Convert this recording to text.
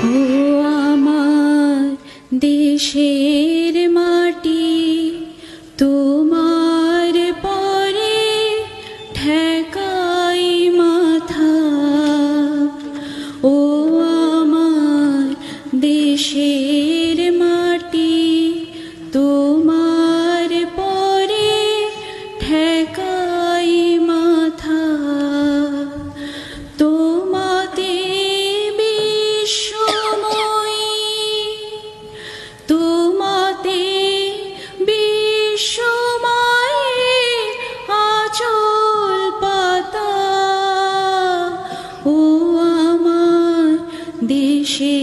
ও আমার দেশের মাটি তোমার পরে ঠেকাই মাথা। ও আমার দেশের মাটি তোমার পরে ঠেকাই মাথা। তোমাতে তোমাতে বিশ্বময়ে আঁচল পাতা। ও আমার দেশে